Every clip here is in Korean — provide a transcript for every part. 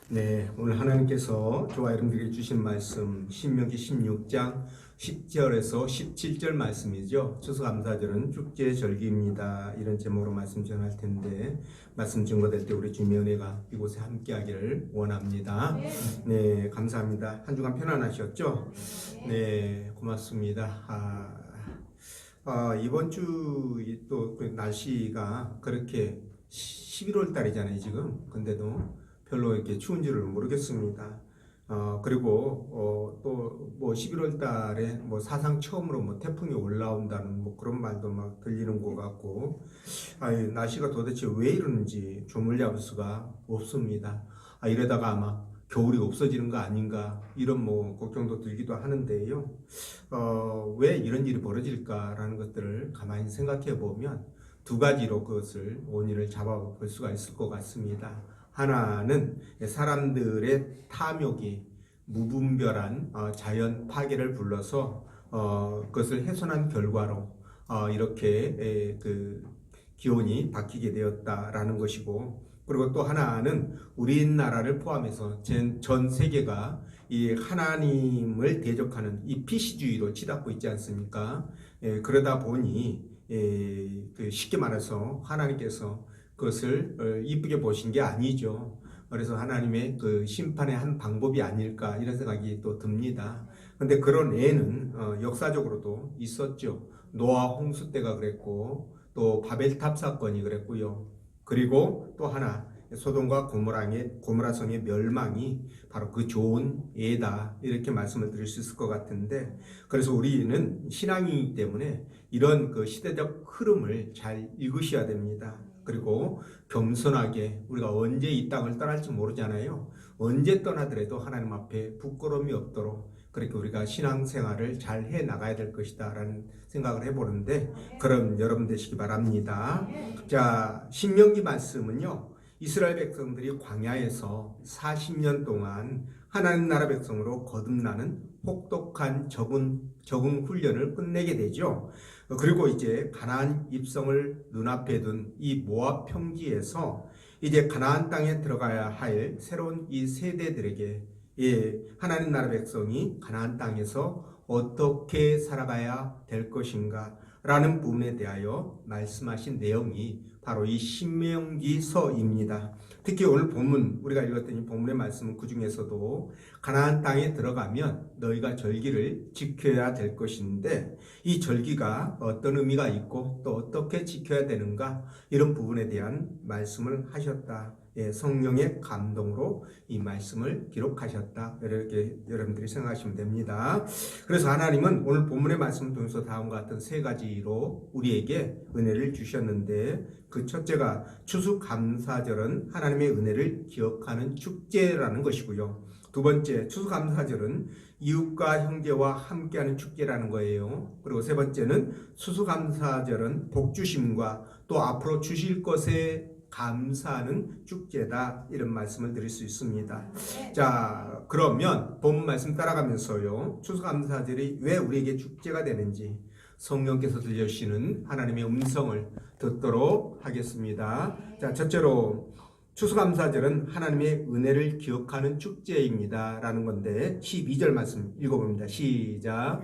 네, 오늘 하나님께서 저와 여러분들에게 주신 말씀 신명기 16장 10절에서 17절 말씀이죠. 추수감사절은 축제절기입니다. 이런 제목으로 말씀 전할 텐데 말씀 증거될 때 우리 주님의 은혜가 이곳에 함께하기를 원합니다. 네, 감사합니다. 한 주간 편안하셨죠? 네, 고맙습니다. 이번 주 또 날씨가 그렇게 11월 달이잖아요, 지금. 근데도 별로 이렇게 추운 줄을 모르겠습니다. 그리고 또 뭐 11월 달에 뭐 사상 처음으로 뭐 태풍이 올라온다는 뭐 그런 말도 막 들리는 것 같고, 날씨가 도대체 왜 이러는지 조물 잡을 수가 없습니다. 이러다가 아마 겨울이 없어지는 거 아닌가 이런 뭐 걱정도 들기도 하는데요. 왜 이런 일이 벌어질까라는 것들을 가만히 생각해 보면 두 가지로 그것을 원인을 잡아볼 수가 있을 것 같습니다. 하나는 사람들의 탐욕이 무분별한 자연 파괴를 불러서 그것을 훼손한 결과로 이렇게 그 기온이 바뀌게 되었다라는 것이고, 그리고 또 하나는 우리나라를 포함해서 전 세계가 이 하나님을 대적하는 이 피시주의로 치닫고 있지 않습니까? 그러다 보니 쉽게 말해서 하나님께서 그것을 이쁘게 보신 게 아니죠. 그래서 하나님의 그 심판의 한 방법이 아닐까 이런 생각이 또 듭니다. 근데 그런 예는 역사적으로도 있었죠. 노아 홍수 때가 그랬고, 또 바벨탑 사건이 그랬고요. 그리고 또 하나 소돔과 고모라성의 멸망이 바로 그 좋은 예다, 이렇게 말씀을 드릴 수 있을 것 같은데, 그래서 우리는 신앙이기 때문에 이런 그 시대적 흐름을 잘 읽으셔야 됩니다. 그리고 겸손하게, 우리가 언제 이 땅을 떠날지 모르잖아요. 언제 떠나더라도 하나님 앞에 부끄러움이 없도록 그렇게 우리가 신앙생활을 잘 해 나가야 될 것이다 라는 생각을 해보는데, 그럼 여러분 되시기 바랍니다. 자, 신명기 말씀은요, 이스라엘 백성들이 광야에서 40년 동안 하나님 나라 백성으로 거듭나는 혹독한 적응 훈련을 끝내게 되죠. 그리고 이제 가나안 입성을 눈앞에 둔 이 모압 평지에서 이제 가나안 땅에 들어가야 할 새로운 이 세대들에게 하나님 나라 백성이 가나안 땅에서 어떻게 살아가야 될 것인가 라는 부분에 대하여 말씀하신 내용이 바로 이 신명기서입니다. 특히 오늘 본문, 우리가 읽었던 이 본문의 말씀은 그 중에서도 가나안 땅에 들어가면 너희가 절기를 지켜야 될 것인데, 이 절기가 어떤 의미가 있고 또 어떻게 지켜야 되는가, 이런 부분에 대한 말씀을 하셨다. 성령의 감동으로 이 말씀을 기록하셨다, 이렇게 여러분들이 생각하시면 됩니다. 그래서 하나님은 오늘 본문의 말씀을 통해서 다음과 같은 세 가지로 우리에게 은혜를 주셨는데, 그 첫째가 추수감사절은 하나님의 은혜를 기억하는 축제라는 것이고요. 두 번째, 추수감사절은 이웃과 형제와 함께하는 축제라는 거예요. 그리고 세 번째는 추수감사절은 복주심과 또 앞으로 주실 것에 감사하는 축제다, 이런 말씀을 드릴 수 있습니다. 자, 그러면 본문 말씀 따라가면서요, 추수감사절이 왜 우리에게 축제가 되는지 성령께서 들려주시는 하나님의 음성을 듣도록 하겠습니다. 자, 첫째로 추수감사절은 하나님의 은혜를 기억하는 축제입니다 라는 건데, 12절 말씀 읽어봅니다. 시작.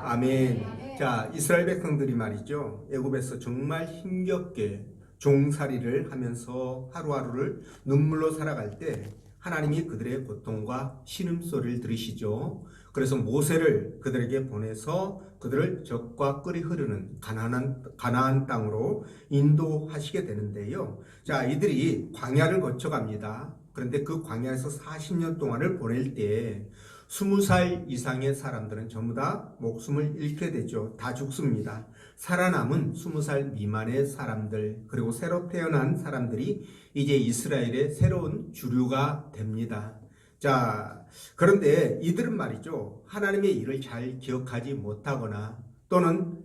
아멘. 자, 이스라엘 백성들이 말이죠, 애굽에서 정말 힘겹게 종살이를 하면서 하루하루를 눈물로 살아갈 때 하나님이 그들의 고통과 신음소리를 들으시죠. 그래서 모세를 그들에게 보내서 그들을 적과 꿀이 흐르는 가나안 땅으로 인도하시게 되는데요. 자, 이들이 광야를 거쳐갑니다. 그런데 그 광야에서 40년 동안을 보낼 때 20살 이상의 사람들은 전부 다 목숨을 잃게 되죠. 다 죽습니다. 살아남은 20살 미만의 사람들, 그리고 새로 태어난 사람들이 이제 이스라엘의 새로운 주류가 됩니다. 자, 그런데 이들은 말이죠, 하나님의 일을 잘 기억하지 못하거나 또는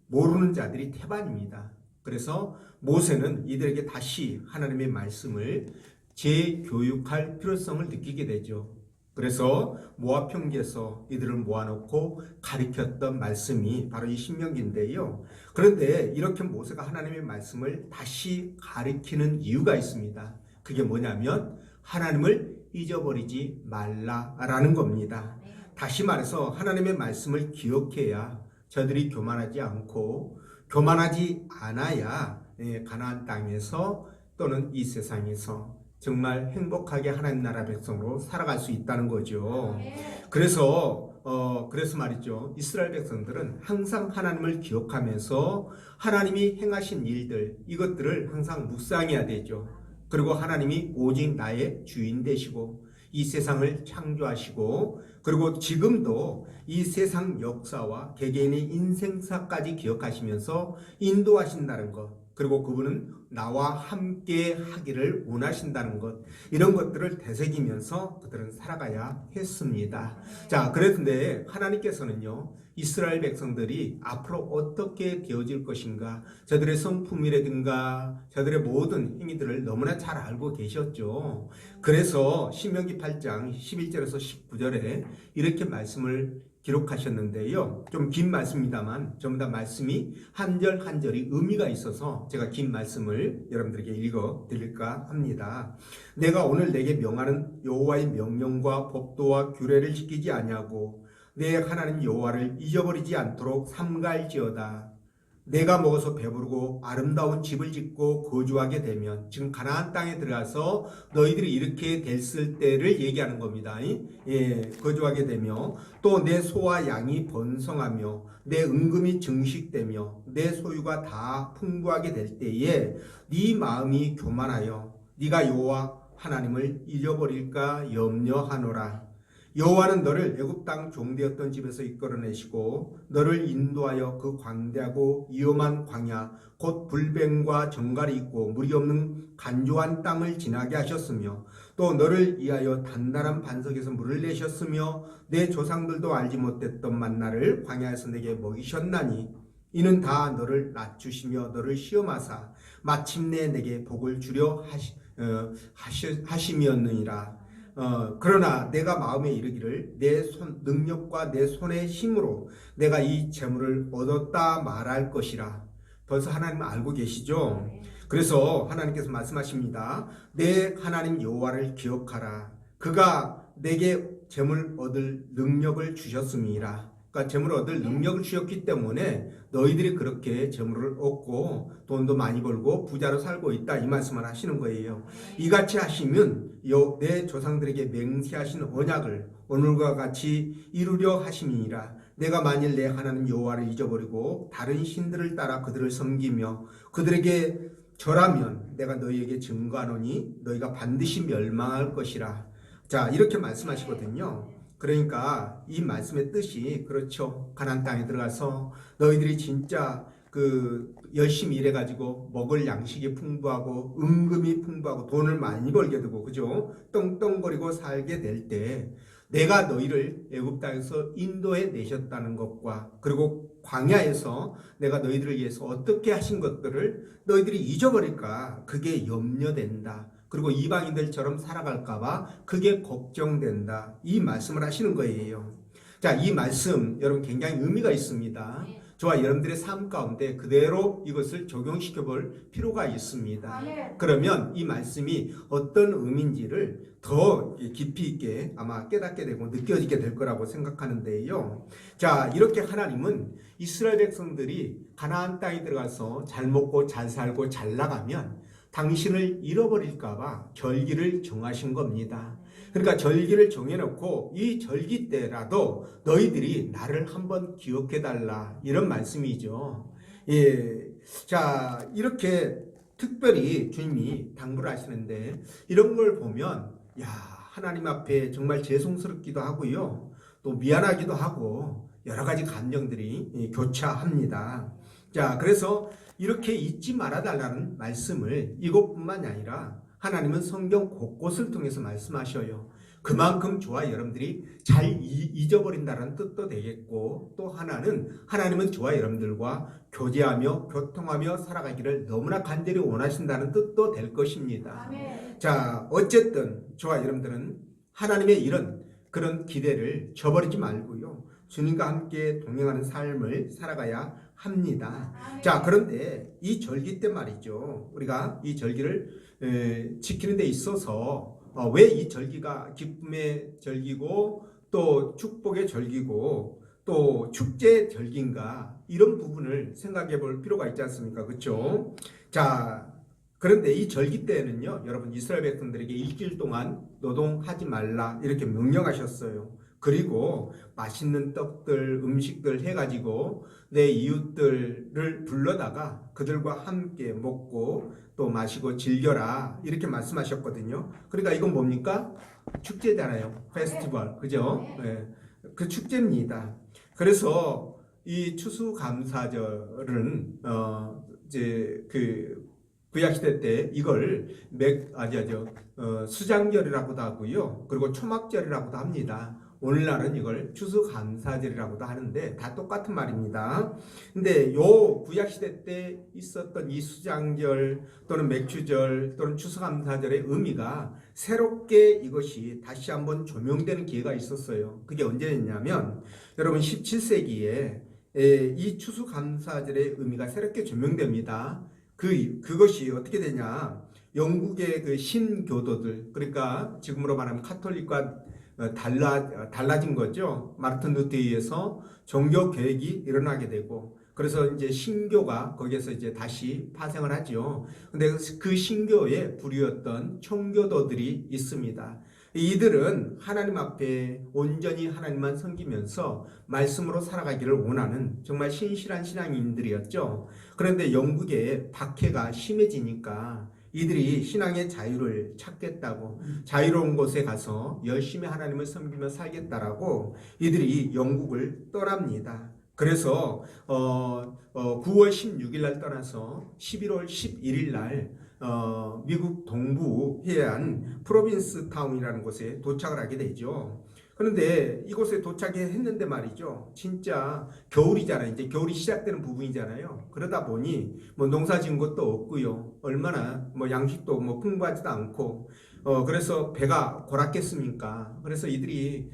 모르는 자들이 태반입니다. 그래서 모세는 이들에게 다시 하나님의 말씀을 재교육할 필요성을 느끼게 되죠. 그래서 모압 평지에서 이들을 모아놓고 가리켰던 말씀이 바로 이 신명기인데요. 그런데 이렇게 모세가 하나님의 말씀을 다시 가리키는 이유가 있습니다. 그게 뭐냐면 하나님을 잊어버리지 말라라는 겁니다. 다시 말해서 하나님의 말씀을 기억해야 저들이 교만하지 않고 교만하지 않아야 가나안 땅에서 또는 이 세상에서 정말 행복하게 하나님 나라 백성으로 살아갈 수 있다는 거죠. 그래서 말이죠. 이스라엘 백성들은 항상 하나님을 기억하면서 하나님이 행하신 일들 이것들을 항상 묵상해야 되죠. 그리고 하나님이 오직 나의 주인 되시고 이 세상을 창조하시고 그리고 지금도 이 세상 역사와 개개인의 인생사까지 기억하시면서 인도하신다는 것, 그리고 그분은 나와 함께 하기를 원하신다는 것, 이런 것들을 되새기면서 그들은 살아가야 했습니다. 자, 그런데 하나님께서는요, 이스라엘 백성들이 앞으로 어떻게 되어질 것인가, 저들의 성품이라든가 저들의 모든 행위들을 너무나 잘 알고 계셨죠. 그래서 신명기 8장 11절에서 19절에 이렇게 말씀을 기록하셨는데요. 좀 긴 말씀입니다만 전부 다 말씀이 한 절 한 절이 의미가 있어서 제가 긴 말씀을 여러분들에게 읽어 드릴까 합니다. 내가 오늘 내게 명하는 여호와의 명령과 법도와 규례를 지키지 아니하고 내 하나님 여호와를 잊어버리지 않도록 삼갈지어다. 내가 먹어서 배부르고 아름다운 집을 짓고 거주하게 되면, 지금 가나안 땅에 들어가서 너희들이 이렇게 됐을 때를 얘기하는 겁니다. 거주하게 되며 또 내 소와 양이 번성하며 내 은금이 증식되며 내 소유가 다 풍부하게 될 때에 네 마음이 교만하여 네가 여호와 하나님을 잊어버릴까 염려하노라. 여호와는 너를 애굽 땅 종되었던 집에서 이끌어내시고 너를 인도하여 그 광대하고 위험한 광야 곧 불뱀과 정갈이 있고 물이 없는 간조한 땅을 지나게 하셨으며 또 너를 위하여 단단한 반석에서 물을 내셨으며 내 조상들도 알지 못했던 만나를 광야에서 내게 먹이셨나니 이는 다 너를 낮추시며 너를 시험하사 마침내 내게 복을 주려 하심이었느니라. 그러나 내가 마음에 이르기를 내 손 능력과 내 손의 힘으로 내가 이 재물을 얻었다 말할 것이라. 벌써 하나님은 알고 계시죠? 그래서 하나님께서 말씀하십니다. 내 하나님 여호와를 기억하라. 그가 내게 재물 얻을 능력을 주셨음이라. 그러니까 재물을 얻을 능력을 주셨기 때문에 너희들이 그렇게 재물을 얻고 돈도 많이 벌고 부자로 살고 있다, 이 말씀을 하시는 거예요. 이같이 하시면 내 조상들에게 맹세하신 언약을 오늘과 같이 이루려 하심이니라. 내가 만일 내 하나님 여호와를 잊어버리고 다른 신들을 따라 그들을 섬기며 그들에게 절하면 내가 너희에게 증거하노니 너희가 반드시 멸망할 것이라. 자, 이렇게 말씀하시거든요. 그러니까 이 말씀의 뜻이 그렇죠. 가나안 땅에 들어가서 너희들이 진짜 열심히 일해가지고 먹을 양식이 풍부하고 은금이 풍부하고 돈을 많이 벌게 되고, 그죠? 떵떵거리고 살게 될 때 내가 너희를 애굽 땅에서 인도해 내셨다는 것과 그리고 광야에서 내가 너희들을 위해서 어떻게 하신 것들을 너희들이 잊어버릴까, 그게 염려된다. 그리고 이방인들처럼 살아갈까봐 그게 걱정된다. 이 말씀을 하시는 거예요. 자, 이 말씀 여러분 굉장히 의미가 있습니다. 저와 여러분들의 삶 가운데 그대로 이것을 적용시켜 볼 필요가 있습니다. 그러면 이 말씀이 어떤 의미인지를 더 깊이 있게 아마 깨닫게 되고 느껴지게 될 거라고 생각하는데요. 자, 이렇게 하나님은 이스라엘 백성들이 가나안 땅에 들어가서 잘 먹고 잘 살고 잘 나가면 당신을 잃어버릴까봐 절기를 정하신 겁니다. 그러니까 절기를 정해놓고 이 절기 때라도 너희들이 나를 한번 기억해달라, 이런 말씀이죠. 예. 자, 이렇게 특별히 주님이 당부를 하시는데 이런 걸 보면 하나님 앞에 정말 죄송스럽기도 하고요. 또 미안하기도 하고 여러 가지 감정들이 교차합니다. 자, 그래서 이렇게 잊지 말아달라는 말씀을 이것뿐만이 아니라 하나님은 성경 곳곳을 통해서 말씀하셔요. 그만큼 저와 여러분들이 잘 잊어버린다는 뜻도 되겠고, 또 하나님은 저와 여러분들과 교제하며 교통하며 살아가기를 너무나 간절히 원하신다는 뜻도 될 것입니다. 아멘. 자, 어쨌든 저와 여러분들은 하나님의 이런 그런 기대를 저버리지 말고요. 주님과 함께 동행하는 삶을 살아가야 합니다. 자, 그런데 이 절기 때 말이죠. 우리가 이 절기를 지키는 데 있어서 왜 이 절기가 기쁨의 절기고 또 축복의 절기고 또 축제의 절기인가, 이런 부분을 생각해 볼 필요가 있지 않습니까? 그렇죠? 자, 그런데 이 절기 때에는요, 여러분, 이스라엘 백성들에게 일주일 동안 노동하지 말라 이렇게 명령하셨어요. 그리고 맛있는 떡들, 음식들 해가지고 내 이웃들을 불러다가 그들과 함께 먹고 또 마시고 즐겨라 이렇게 말씀하셨거든요. 그러니까 이건 뭡니까? 축제잖아요. 페스티벌, 그죠? 네. 그 축제입니다. 그래서 이 추수감사절은 이제 그 구약시대 때 이걸 수장절이라고도 하고요. 그리고 초막절이라고도 합니다. 오늘날은 이걸 추수감사절이라고도 하는데 다 똑같은 말입니다. 근데 요 구약시대 때 있었던 이 수장절 또는 맥주절 또는 추수감사절의 의미가 새롭게 이것이 다시 한번 조명되는 기회가 있었어요. 그게 언제였냐면 여러분 17세기에 이 추수감사절의 의미가 새롭게 조명됩니다. 그것이 어떻게 되냐? 영국의 그 신교도들, 그러니까 지금으로 말하면 카톨릭과 달라진 거죠. 마르틴 루터에 의해서 종교 개혁이 일어나게 되고, 그래서 이제 신교가 거기에서 이제 다시 파생을 하죠. 근데 그 신교의 부류였던 청교도들이 있습니다. 이들은 하나님 앞에 온전히 하나님만 섬기면서 말씀으로 살아가기를 원하는 정말 신실한 신앙인들이었죠. 그런데 영국의 박해가 심해지니까 이들이 신앙의 자유를 찾겠다고, 자유로운 곳에 가서 열심히 하나님을 섬기며 살겠다라고 이들이 영국을 떠납니다. 그래서 9월 16일 날 떠나서 11월 11일 날 미국 동부 해안 프로빈스 타운이라는 곳에 도착을 하게 되죠. 그런데 이곳에 도착했는데 말이죠. 진짜 겨울이잖아요. 이제 겨울이 시작되는 부분이잖아요. 그러다 보니 뭐 농사 지은 것도 없고요. 얼마나 뭐 양식도 뭐 풍부하지도 않고 그래서 배가 고랐겠습니까? 그래서 이들이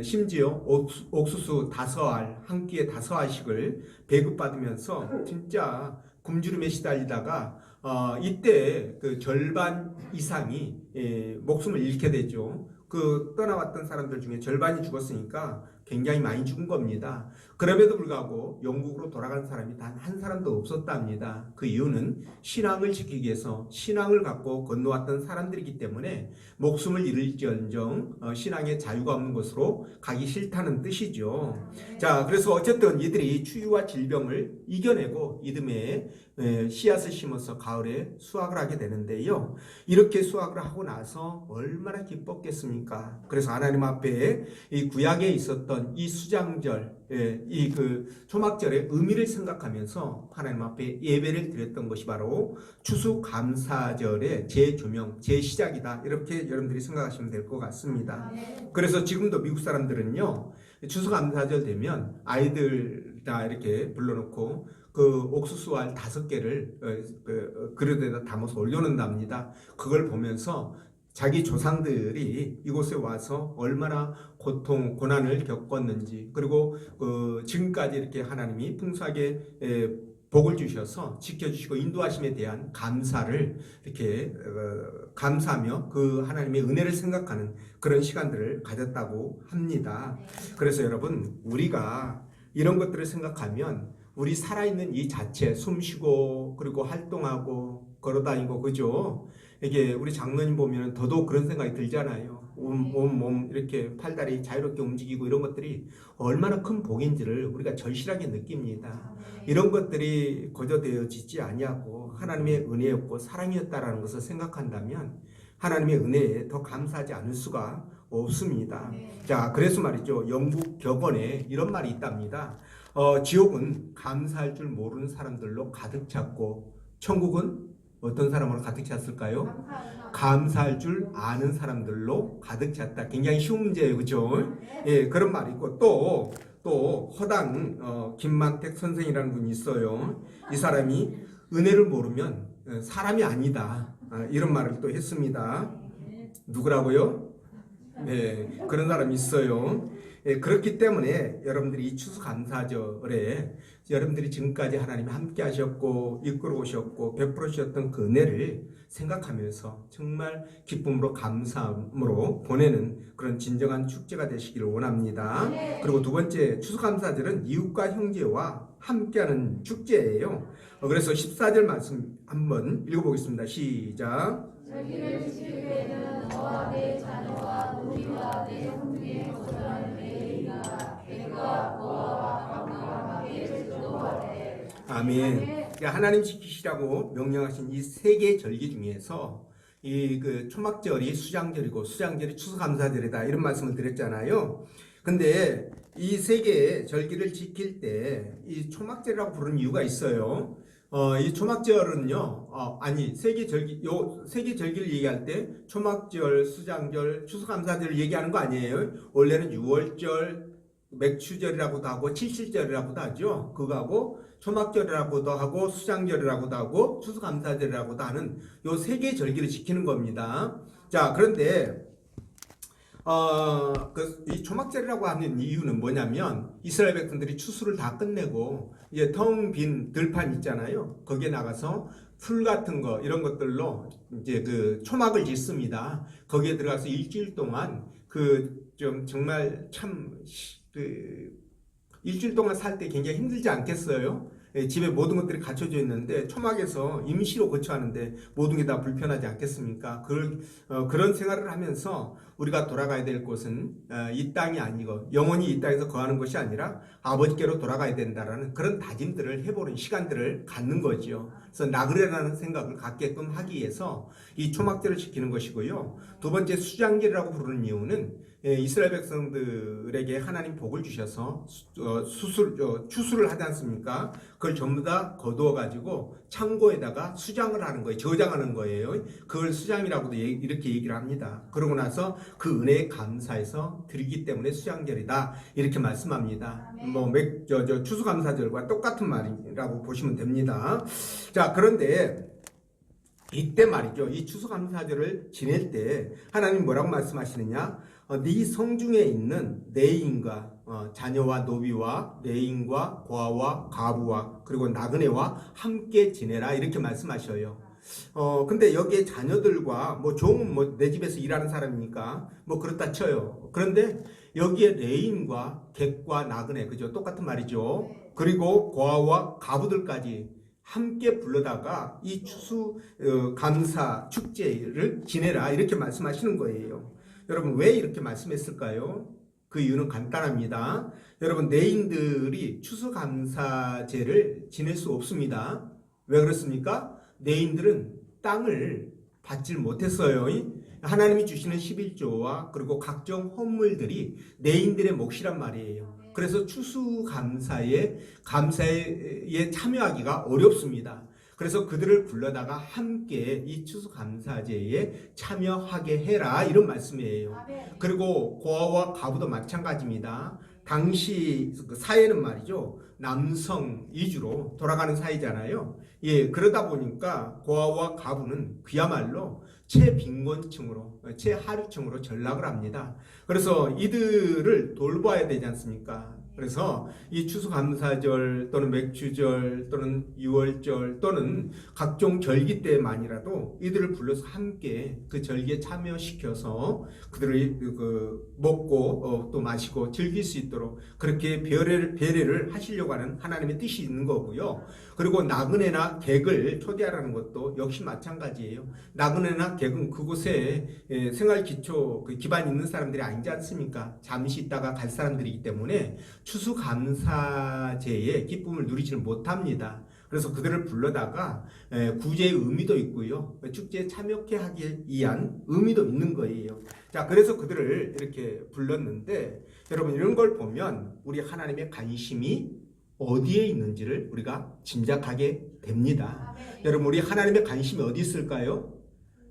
심지어 옥수수 5알, 한 끼에 5알씩을 배급받으면서 진짜 굶주림에 시달리다가 이때 그 절반 이상이 목숨을 잃게 되죠. 그 떠나왔던 사람들 중에 절반이 죽었으니까 굉장히 많이 죽은 겁니다. 그럼에도 불구하고 영국으로 돌아간 사람이 단 한 사람도 없었답니다. 그 이유는 신앙을 지키기 위해서 신앙을 갖고 건너왔던 사람들이기 때문에 목숨을 잃을지언정 신앙의 자유가 없는 곳으로 가기 싫다는 뜻이죠. 자, 그래서 어쨌든 이들이 추위와 질병을 이겨내고 이듬해 씨앗을 심어서 가을에 수확을 하게 되는데요. 이렇게 수확을 하고 나서 얼마나 기뻤겠습니까? 그래서 하나님 앞에 이 구약에 있었던 이 수장절, 이 그 초막절의 의미를 생각하면서 하나님 앞에 예배를 드렸던 것이 바로 추수감사절의 재조명, 재시작이다. 이렇게 여러분들이 생각하시면 될 것 같습니다. 그래서 지금도 미국 사람들은요, 추수감사절 되면 아이들 다 이렇게 불러놓고 그 옥수수알 5개를 그릇에다 담아서 올려놓는답니다. 그걸 보면서 자기 조상들이 이곳에 와서 얼마나 고통, 고난을 겪었는지, 그리고 지금까지 이렇게 하나님이 풍성하게 복을 주셔서 지켜주시고 인도하심에 대한 감사를 이렇게 감사하며 그 하나님의 은혜를 생각하는 그런 시간들을 가졌다고 합니다. 그래서 여러분, 우리가 이런 것들을 생각하면 우리 살아있는 이 자체, 숨쉬고 그리고 활동하고 걸어다니고, 그죠? 이게 우리 장로님 보면 더더욱 그런 생각이 들잖아요. 몸 이렇게 팔다리 자유롭게 움직이고 이런 것들이 얼마나 큰 복인지를 우리가 절실하게 느낍니다. 이런 것들이 거저되어지지 아니하고 하나님의 은혜였고 사랑이었다라는 것을 생각한다면 하나님의 은혜에 더 감사하지 않을 수가 없습니다. 자, 그래서 말이죠. 영국 격언에 이런 말이 있답니다. 지옥은 감사할 줄 모르는 사람들로 가득 찼고 천국은 어떤 사람으로 가득 찼을까요? 감사할 줄 아는 사람들로 가득 찼다. 굉장히 쉬운 문제예요. 그렇죠? 예, 그런 말이 있고 또 허당 김만택 선생이라는 분이 있어요. 이 사람이 은혜를 모르면 사람이 아니다. 이런 말을 또 했습니다. 누구라고요? 네, 그런 사람이 있어요. 예, 그렇기 때문에 여러분들이 이 추수감사절에 여러분들이 지금까지 하나님이 함께 하셨고 이끌어 오셨고 베풀어 주셨던 그 은혜를 생각하면서 정말 기쁨으로 감사함으로 보내는 그런 진정한 축제가 되시기를 원합니다. 그리고 두 번째, 추수감사절은 이웃과 형제와 함께하는 축제예요. 그래서 14절 말씀 한번 읽어보겠습니다. 시작. 절기를 지킬 때에는 너와 내 자녀와 노비와 내 형중에 거주하는 레위인과 객과 고아와 가부와 함께 즐거워하되. 아멘. 그러니까 하나님 지키시라고 명령하신 이 세 개의 절기 중에서 이 그 초막절이 수장절이고 수장절이 추수감사절이다 이런 말씀을 드렸잖아요. 근데 이 세 개의 절기를 지킬 때 이 초막절이라고 부르는 이유가 있어요. 이 초막절은요, 세계 절기, 요 세계 절기를 얘기할 때 초막절, 수장절, 추수감사절을 얘기하는 거 아니에요. 원래는 6월절, 맥추절이라고도 하고 칠칠절이라고도 하죠. 그거하고 초막절이라고도 하고 수장절이라고도 하고 추수감사절이라고도 하는 요 세 개의 절기를 지키는 겁니다. 자, 그런데 이 초막절이라고 하는 이유는 뭐냐면 이스라엘 백성들이 추수를 다 끝내고 이제 텅 빈 들판 있잖아요. 거기에 나가서 풀 같은 거 이런 것들로 이제 그 초막을 짓습니다. 거기에 들어가서 일주일 동안 정말 일주일 동안 살 때 굉장히 힘들지 않겠어요? 집에 모든 것들이 갖춰져 있는데 초막에서 임시로 거처하는데 모든 게 다 불편하지 않겠습니까? 그런 생활을 하면서 우리가 돌아가야 될 곳은 이 땅이 아니고 영원히 이 땅에서 거하는 것이 아니라 아버지께로 돌아가야 된다라는 그런 다짐들을 해보는 시간들을 갖는 거죠. 그래서 나그네라는 생각을 갖게끔 하기 위해서 이 초막절을 지키는 것이고요. 두 번째, 수장절이라고 부르는 이유는 이스라엘 백성들에게 하나님 복을 주셔서 추수를 하지 않습니까? 그걸 전부 다 거두어 가지고 창고에다가 수장을 하는 거예요. 저장하는 거예요. 그걸 수장이라고도 이렇게 얘기를 합니다. 그러고 나서 그 은혜에 감사해서 드리기 때문에 수장절이다 이렇게 말씀합니다. 추수감사절과 똑같은 말이라고 보시면 됩니다. 자, 그런데 이때 말이죠. 이 추수감사절을 지낼 때 하나님 뭐라고 말씀하시느냐? 네 성중에 있는 내인과 자녀와 노비와 내인과 고아와 가부와 그리고 나그네와 함께 지내라 이렇게 말씀하셔요. 근데 여기에 자녀들과 종은 내 집에서 일하는 사람이니까 그렇다 쳐요. 그런데 여기에 레인과 객과 나그네, 그죠? 똑같은 말이죠. 그리고 고아와 가부들까지 함께 불러다가 이 추수 감사 축제를 지내라 이렇게 말씀하시는 거예요. 여러분 왜 이렇게 말씀했을까요? 그 이유는 간단합니다. 여러분 내인들이 추수감사제를 지낼 수 없습니다. 왜 그렇습니까? 내인들은 땅을 받질 못했어요. 하나님이 주시는 11조와 그리고 각종 헌물들이 내인들의 몫이란 말이에요. 그래서 추수감사에 참여하기가 어렵습니다. 그래서 그들을 불러다가 함께 이 추수감사제에 참여하게 해라 이런 말씀이에요. 그리고 고아와 가부도 마찬가지입니다. 당시 그 사회는 말이죠. 남성 위주로 돌아가는 사회잖아요. 그러다 보니까 고아와 가부는 그야말로 최빈곤층으로, 최하류층으로 전락을 합니다. 그래서 이들을 돌봐야 되지 않습니까? 그래서 이 추수감사절 또는 맥추절 또는 6월절 또는 각종 절기 때만이라도 이들을 불러서 함께 그 절기에 참여시켜서 그들을 먹고 또 마시고 즐길 수 있도록 그렇게 배려를 하시려고 하는 하나님의 뜻이 있는 거고요. 그리고 나그네나 객을 초대하라는 것도 역시 마찬가지예요. 나그네나 객은 그곳에 생활 기초 기반이 있는 사람들이 아니지 않습니까? 잠시 있다가 갈 사람들이기 때문에 추수감사제의 기쁨을 누리지는 못합니다. 그래서 그들을 불러다가 구제의 의미도 있고요. 축제에 참여케 하기 위한 의미도 있는 거예요. 자, 그래서 그들을 이렇게 불렀는데 여러분 이런 걸 보면 우리 하나님의 관심이 어디에 있는지를 우리가 짐작하게 됩니다. 여러분 우리 하나님의 관심이 어디 있을까요?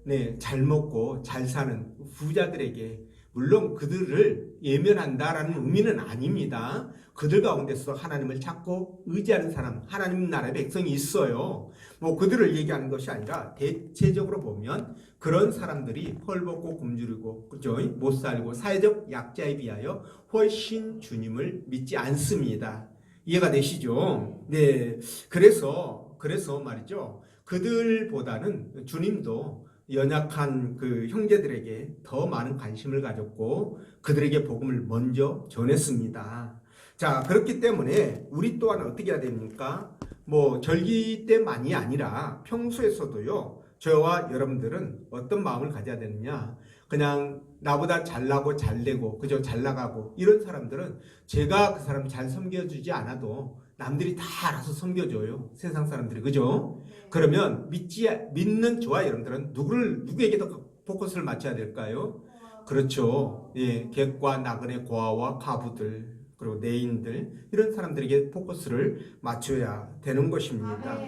네, 잘 먹고 잘 사는 부자들에게 물론 그들을 예면한다라는 의미는 아닙니다. 그들 가운데서 하나님을 찾고 의지하는 사람, 하나님 나라의 백성이 있어요. 뭐 그들을 얘기하는 것이 아니라 대체적으로 보면 그런 사람들이 헐벗고 굶주리고 그죠? 못 살고 사회적 약자에 비하여 훨씬 주님을 믿지 않습니다. 이해가 되시죠? 네. 그래서 말이죠. 그들보다는 주님도 연약한 그 형제들에게 더 많은 관심을 가졌고 그들에게 복음을 먼저 전했습니다. 자, 그렇기 때문에 우리 또한 어떻게 해야 됩니까? 뭐 절기 때만이 아니라 평소에서도요. 저와 여러분들은 어떤 마음을 가져야 되느냐? 그냥 나보다 잘나고 잘되고 그저 잘나가고 이런 사람들은 제가 그 사람 잘 섬겨주지 않아도 남들이 다 알아서 섬겨줘요. 세상 사람들이 그죠? 그러면 믿는 저와 여러분들은 누구에게 더 포커스를 맞춰야 될까요? 그렇죠. 예, 객과 나그네 고아와 과부들 그리고 내인들 이런 사람들에게 포커스를 맞춰야 되는 것입니다.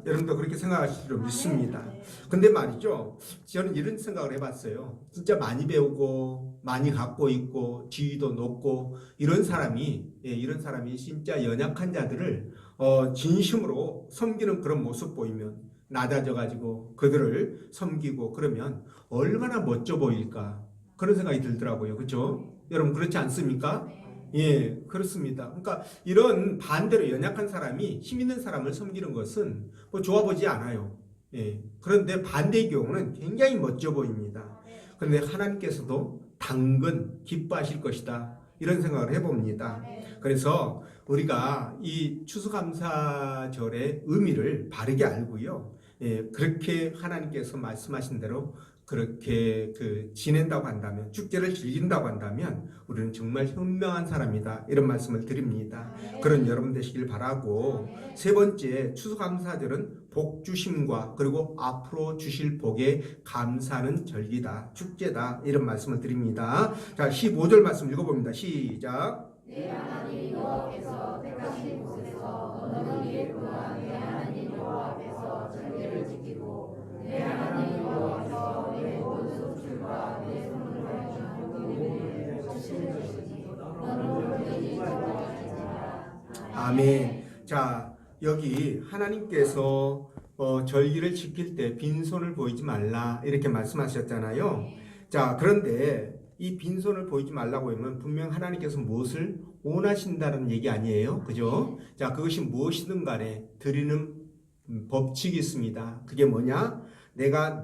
여러분도 그렇게 생각하실 줄 믿습니다. 근데 말이죠. 저는 이런 생각을 해봤어요. 진짜 많이 배우고 많이 갖고 있고 지위도 높고 이런 사람이 진짜 연약한 자들을 진심으로 섬기는 그런 모습 보이면 낮아져가지고 그들을 섬기고 그러면 얼마나 멋져 보일까 그런 생각이 들더라고요. 그렇죠? 여러분 그렇지 않습니까? 예, 그렇습니다. 그러니까 이런 반대로 연약한 사람이 힘 있는 사람을 섬기는 것은 뭐 좋아 보지 않아요. 예, 그런데 반대의 경우는 굉장히 멋져 보입니다. 그런데 하나님께서도 당근 기뻐하실 것이다. 이런 생각을 해봅니다. 그래서 우리가 이 추수감사절의 의미를 바르게 알고요. 예, 그렇게 하나님께서 말씀하신 대로 그렇게 지낸다고 한다면 축제를 즐긴다고 한다면 우리는 정말 현명한 사람이다 이런 말씀을 드립니다. 그런 여러분 되시길 바라고 세 번째 추수감사절은 복 주심과 그리고 앞으로 주실 복에 감사하는 절기다 축제다 이런 말씀을 드립니다. 자 15절 말씀 읽어봅니다. 시작. 내 하나님 여호와께서 택하신 곳에서 너는 이랬구나. 내 하나님 여호와 앞에서 절기를 지키고 내 하나님 여호와께서 내 모든 소출과 내 손을 가진 모든 주시는 것이지 너는 그들이 저버리지라. 아멘. 자 여기 하나님께서 절기를 지킬 때 빈손을 보이지 말라 이렇게 말씀하셨잖아요. 자 그런데 이 빈손을 보이지 말라고 하면 분명 하나님께서 무엇을 원하신다는 얘기 아니에요. 그죠? 자, 그것이 무엇이든 간에 드리는 법칙이 있습니다. 그게 뭐냐? 내가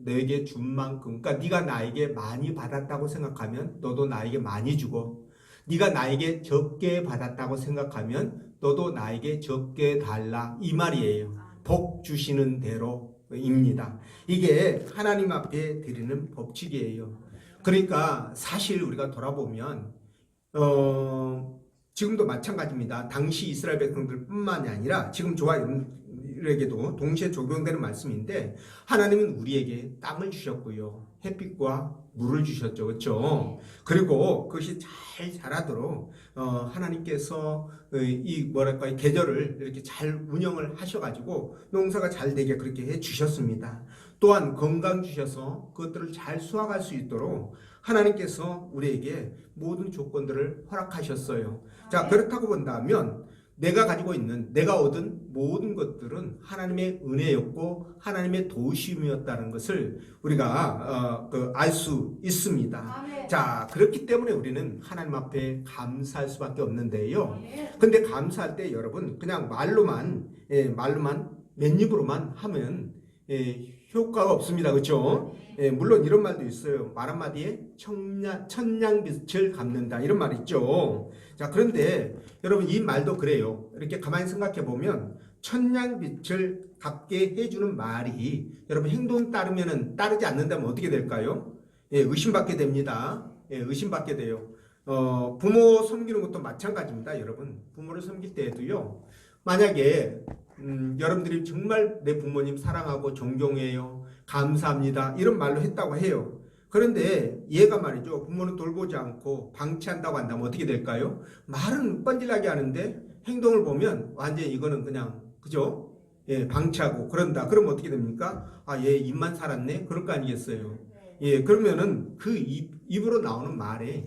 너에게 준 만큼, 그러니까 네가 나에게 많이 받았다고 생각하면 너도 나에게 많이 주고 네가 나에게 적게 받았다고 생각하면 너도 나에게 적게 달라 이 말이에요. 복 주시는 대로입니다. 이게 하나님 앞에 드리는 법칙이에요. 그러니까 사실 우리가 돌아보면 지금도 마찬가지입니다. 당시 이스라엘 백성들뿐만이 아니라 지금 저와 여러분에게도 동시에 적용되는 말씀인데 하나님은 우리에게 땅을 주셨고요. 햇빛과 물을 주셨죠. 그렇죠? 그리고 그것이 잘 자라도록 하나님께서 이 계절을 이렇게 잘 운영을 하셔가지고 농사가 잘 되게 그렇게 해 주셨습니다. 또한 건강 주셔서 그것들을 잘 수확할 수 있도록 하나님께서 우리에게 모든 조건들을 허락하셨어요. 자, 그렇다고 본다면 내가 가지고 있는 내가 얻은 모든 것들은 하나님의 은혜였고 하나님의 도우심이었다는 것을 우리가 알 수 있습니다. 자, 그렇기 때문에 우리는 하나님 앞에 감사할 수밖에 없는데요. 근데 감사할 때 여러분 그냥 말로만 맨입으로만 하면 효과가 없습니다. 그렇죠? 물론 이런 말도 있어요. 말 한마디에 천냥빛을 갚는다 이런 말 있죠. 자, 그런데 여러분 이 말도 그래요. 이렇게 가만히 생각해 보면 천냥빛을 갚게 해주는 말이 여러분 행동 따르지 않는다면 어떻게 될까요? 의심받게 됩니다. 의심받게 돼요. 부모 섬기는 것도 마찬가지입니다. 여러분 부모를 섬길 때에도요. 만약에 여러분들이 정말 내 부모님 사랑하고 존경해요. 감사합니다. 이런 말로 했다고 해요. 그런데 얘가 말이죠. 부모는 돌보지 않고 방치한다고 한다면 어떻게 될까요? 말은 뻔질나게 하는데 행동을 보면 완전히 이거는 그냥 그죠? 방치하고 그런다. 그러면 어떻게 됩니까? 얘 입만 살았네? 그럴 거 아니겠어요? 예, 그러면은 그 입으로 나오는 말에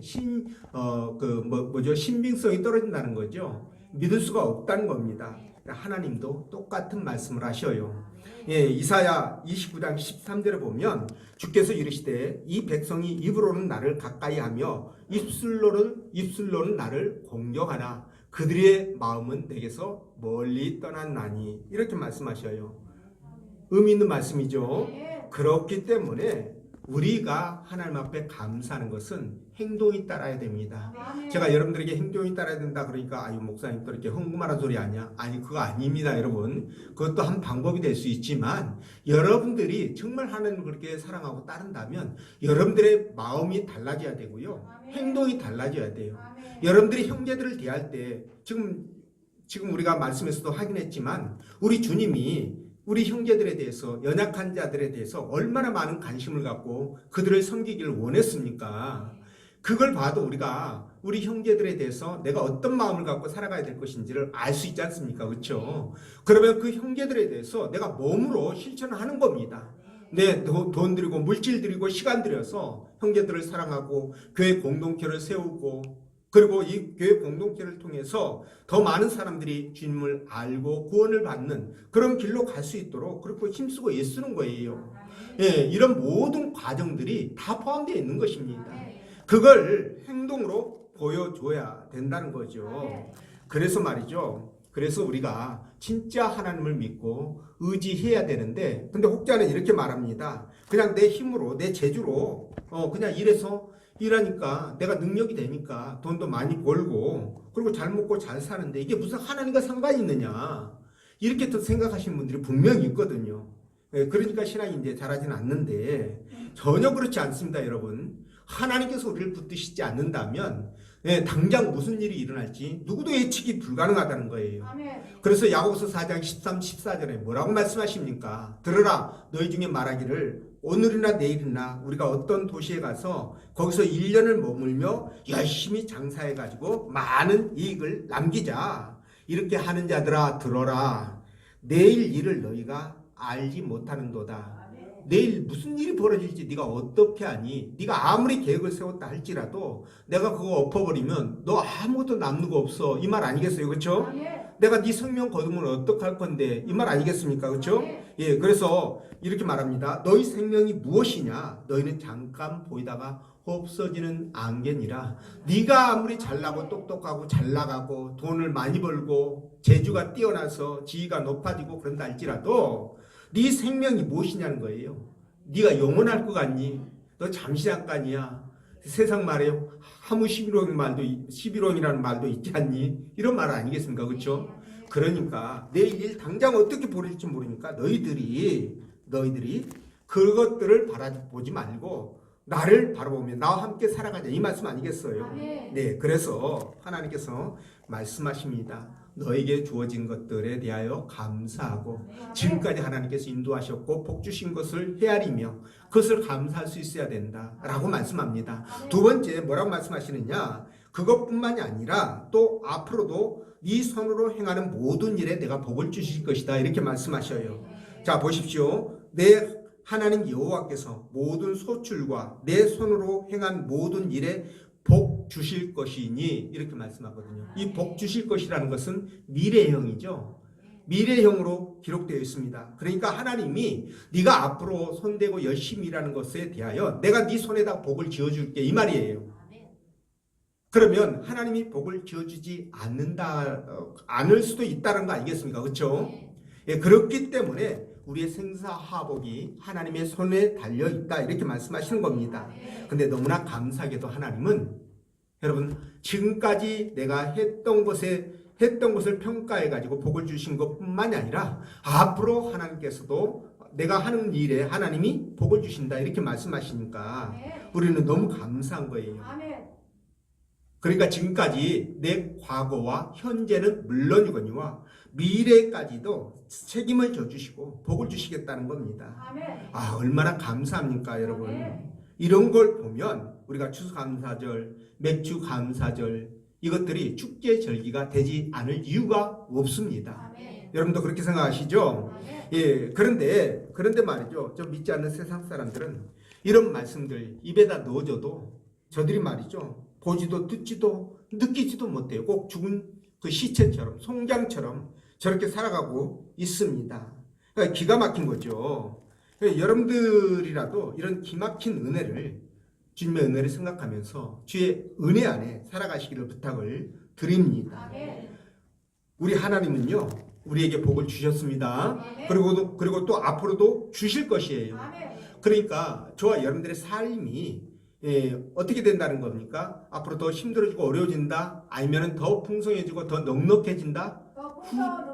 신빙성이 떨어진다는 거죠. 믿을 수가 없다는 겁니다. 하나님도 똑같은 말씀을 하셔요. 예, 이사야 29장 13절에 보면 주께서 이르시되 이 백성이 입으로는 나를 가까이 하며 입술로는 나를 공경하나 그들의 마음은 내게서 멀리 떠났나니 이렇게 말씀하셔요. 의미 있는 말씀이죠. 그렇기 때문에 우리가 하나님 앞에 감사하는 것은 행동이 따라야 됩니다. 제가 여러분들에게 행동이 따라야 된다 그러니까 아유 목사님 또 이렇게 흥분하는 소리 아니야? 아니 그거 아닙니다 여러분. 그것도 한 방법이 될 수 있지만 여러분들이 정말 하나님을 그렇게 사랑하고 따른다면 여러분들의 마음이 달라져야 되고요. 행동이 달라져야 돼요. 여러분들이 형제들을 대할 때 지금 우리가 말씀에서도 확인했지만 우리 주님이 우리 형제들에 대해서 연약한 자들에 대해서 얼마나 많은 관심을 갖고 그들을 섬기기를 원했습니까? 그걸 봐도 우리가 우리 형제들에 대해서 내가 어떤 마음을 갖고 살아가야 될 것인지를 알 수 있지 않습니까? 그렇죠? 그러면 그 형제들에 대해서 내가 몸으로 실천을 하는 겁니다. 내 돈 들이고 물질 들이고 시간 들여서 형제들을 사랑하고 교회 공동체를 세우고 그리고 이 교회 공동체를 통해서 더 많은 사람들이 주님을 알고 구원을 받는 그런 길로 갈 수 있도록 그렇게 힘쓰고 애쓰는 거예요. 예, 이런 모든 과정들이 다 포함되어 있는 것입니다. 그걸 행동으로 보여줘야 된다는 거죠. 그래서 말이죠. 그래서 우리가 진짜 하나님을 믿고 의지해야 되는데 근데 혹자는 이렇게 말합니다. 그냥 내 힘으로 내 재주로 그냥 일하니까 내가 능력이 되니까 돈도 많이 벌고 그리고 잘 먹고 잘 사는데 이게 무슨 하나님과 상관이 있느냐 이렇게 또 생각하시는 분들이 분명히 있거든요. 그러니까 신앙이 이제 잘하지는 않는데 전혀 그렇지 않습니다 여러분. 하나님께서 우리를 붙드시지 않는다면 당장 무슨 일이 일어날지 누구도 예측이 불가능하다는 거예요. 그래서 야고보서 4장 13, 14절에 뭐라고 말씀하십니까? 들으라 너희 중에 말하기를 오늘이나 내일이나 우리가 어떤 도시에 가서 거기서 1년을 머물며 열심히 장사해가지고 많은 이익을 남기자. 이렇게 하는 자들아 들어라. 내일 일을 너희가 알지 못하는도다. 내일 무슨 일이 벌어질지 네가 어떻게 아니? 네가 아무리 계획을 세웠다 할지라도 내가 그거 엎어버리면 너 아무것도 남는 거 없어. 이 말 아니겠어요? 그렇죠? 내가 네 생명 거두면 어떡할 건데 이 말 아니겠습니까? 그렇죠? 예, 그래서 이렇게 말합니다. 너희 생명이 무엇이냐? 너희는 잠깐 보이다가 없어지는 안개니라. 네가 아무리 잘나고 똑똑하고 잘 나가고 돈을 많이 벌고 재주가 뛰어나서 지위가 높아지고 그런다 할지라도 네 생명이 무엇이냐는 거예요. 네가 영원할 것 같니? 너 잠시 잠깐이야. 세상 말에 하무 11원이라는 말도 있지 않니? 이런 말 아니겠습니까? 그렇죠? 그러니까 내일 일 당장 어떻게 벌일지 모르니까 너희들이 그것들을 바라보지 말고 나를 바라보며 나와 함께 살아가자 이 말씀 아니겠어요? 네, 그래서 하나님께서 말씀하십니다. 너에게 주어진 것들에 대하여 감사하고 지금까지 하나님께서 인도하셨고 복 주신 것을 헤아리며 그것을 감사할 수 있어야 된다라고 말씀합니다. 두 번째 뭐라고 말씀하시느냐? 그것뿐만이 아니라 또 앞으로도 네 손으로 행하는 모든 일에 내가 복을 주실 것이다 이렇게 말씀하셔요. 자 보십시오. 내 하나님 여호와께서 모든 소출과 내 손으로 행한 모든 일에 복 주실 것이니 이렇게 말씀하거든요. 이 복 주실 것이라는 것은 미래형이죠. 미래형으로 기록되어 있습니다. 그러니까 하나님이 네가 앞으로 손대고 열심히 일하는 것에 대하여 내가 네 손에다 복을 지어줄게 이 말이에요. 그러면 하나님이 복을 지어주지 않을 수도 있다는 거 아니겠습니까? 그렇죠? 예, 그렇기 때문에 우리의 생사화복이 하나님의 손에 달려있다 이렇게 말씀하시는 겁니다. 근데 너무나 감사하게도 하나님은 여러분 지금까지 내가 했던 것을 평가해가지고 복을 주신 것뿐만이 아니라 앞으로 하나님께서도 내가 하는 일에 하나님이 복을 주신다 이렇게 말씀하시니까 우리는 너무 감사한 거예요. 그러니까 지금까지 내 과거와 현재는 물론이거니와 미래까지도 책임을 져주시고 복을 주시겠다는 겁니다. 아 얼마나 감사합니까 여러분. 이런 걸 보면 우리가 추수감사절, 맥주감사절 이것들이 축제절기가 되지 않을 이유가 없습니다. 여러분도 그렇게 생각하시죠? 예, 그런데 말이죠. 좀 믿지 않는 세상 사람들은 이런 말씀들 입에다 넣어줘도 저들이 말이죠. 보지도 듣지도 느끼지도 못해요. 꼭 죽은 그 시체처럼 송장처럼 저렇게 살아가고 있습니다. 그러니까 기가 막힌 거죠. 그러니까 여러분들이라도 이런 기막힌 은혜를 주님의 은혜를 생각하면서 주의 은혜 안에 살아가시기를 부탁을 드립니다. 아멘. 우리 하나님은요 우리에게 복을 주셨습니다. 아멘. 그리고 또 앞으로도 주실 것이에요. 아멘. 그러니까 저와 여러분들의 삶이 어떻게 된다는 겁니까? 앞으로 더 힘들어지고 어려워진다? 아니면 더 풍성해지고 더 넉넉해진다?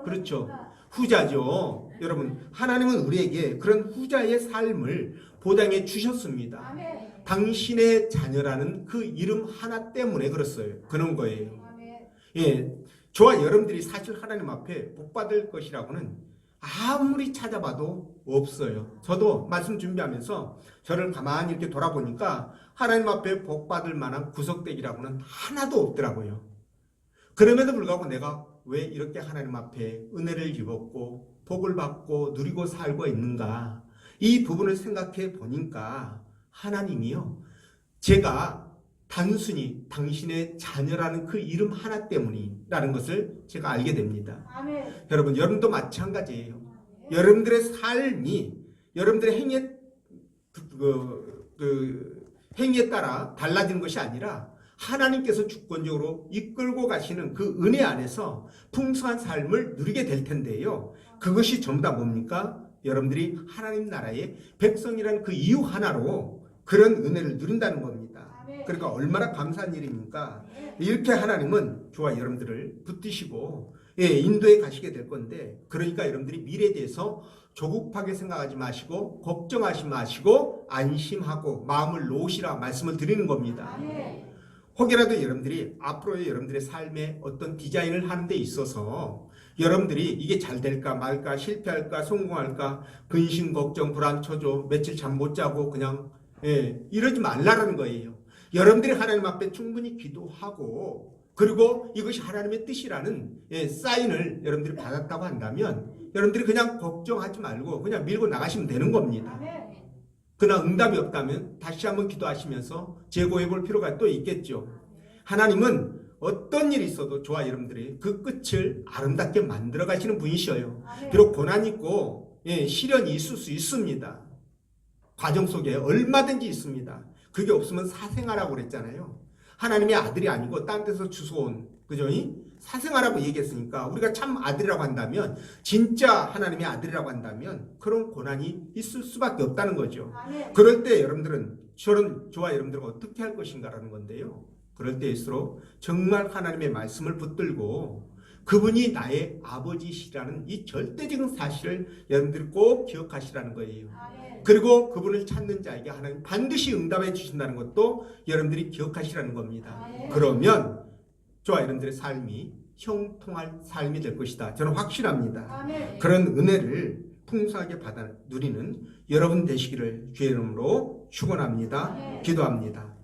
그렇죠. 후자죠. 여러분 하나님은 우리에게 그런 후자의 삶을 보장해 주셨습니다. 아멘. 당신의 자녀라는 그 이름 하나 때문에 그런 거예요. 아멘. 예, 저와 여러분들이 사실 하나님 앞에 복 받을 것이라고는 아무리 찾아봐도 없어요. 저도 말씀 준비하면서 저를 가만히 이렇게 돌아보니까 하나님 앞에 복 받을 만한 구석대기라고는 하나도 없더라고요. 그럼에도 불구하고 내가 왜 이렇게 하나님 앞에 은혜를 입었고 복을 받고 누리고 살고 있는가, 이 부분을 생각해 보니까 하나님이요, 제가 단순히 당신의 자녀라는 그 이름 하나 때문이라는 것을 제가 알게 됩니다. 아멘. 여러분도 마찬가지예요. 여러분들의 삶이 여러분들의 행위에 따라 달라지는 것이 아니라 하나님께서 주권적으로 이끌고 가시는 그 은혜 안에서 풍성한 삶을 누리게 될 텐데요. 그것이 전부 다 뭡니까? 여러분들이 하나님 나라의 백성이라는 그 이유 하나로 그런 은혜를 누린다는 겁니다. 그러니까 얼마나 감사한 일입니까? 이렇게 하나님은 저와 여러분들을 붙드시고 인도에 가시게 될 건데, 그러니까 여러분들이 미래에 대해서 조급하게 생각하지 마시고 걱정하지 마시고 안심하고 마음을 놓으시라 말씀을 드리는 겁니다. 혹여라도 여러분들이 앞으로의 여러분들의 삶에 어떤 디자인을 하는 데 있어서 여러분들이 이게 잘 될까 말까, 실패할까 성공할까, 근심 걱정 불안 초조, 며칠 잠 못 자고 그냥 이러지 말라는 거예요. 여러분들이 하나님 앞에 충분히 기도하고 그리고 이것이 하나님의 뜻이라는 사인을 여러분들이 받았다고 한다면 여러분들이 그냥 걱정하지 말고 그냥 밀고 나가시면 되는 겁니다. 그러나 응답이 없다면 다시 한번 기도하시면서 재고해 볼 필요가 또 있겠죠. 하나님은 어떤 일이 있어도 저와 여러분들이 그 끝을 아름답게 만들어 가시는 분이셔요. 비록 고난이 있고 시련이 있을 수 있습니다. 과정 속에 얼마든지 있습니다. 그게 없으면 사생아라고 그랬잖아요. 하나님의 아들이 아니고 딴 데서 주워온, 그죠? 사생아라고 얘기했으니까 우리가 참 아들이라고 한다면, 진짜 하나님의 아들이라고 한다면 그런 고난이 있을 수밖에 없다는 거죠. 그럴 때 여러분들은 저와 여러분들은 어떻게 할 것인가라는 건데요. 그럴 때일수록 정말 하나님의 말씀을 붙들고 그분이 나의 아버지시라는 이 절대적인 사실을 여러분들이 꼭 기억하시라는 거예요. 그리고 그분을 찾는 자에게 하나님 반드시 응답해 주신다는 것도 여러분들이 기억하시라는 겁니다. 그러면 저와 여러분들의 삶이 형통할 삶이 될 것이다. 저는 확신합니다. 그런 은혜를 풍성하게 받아 누리는 여러분 되시기를 주의 이름으로 축원합니다. 기도합니다.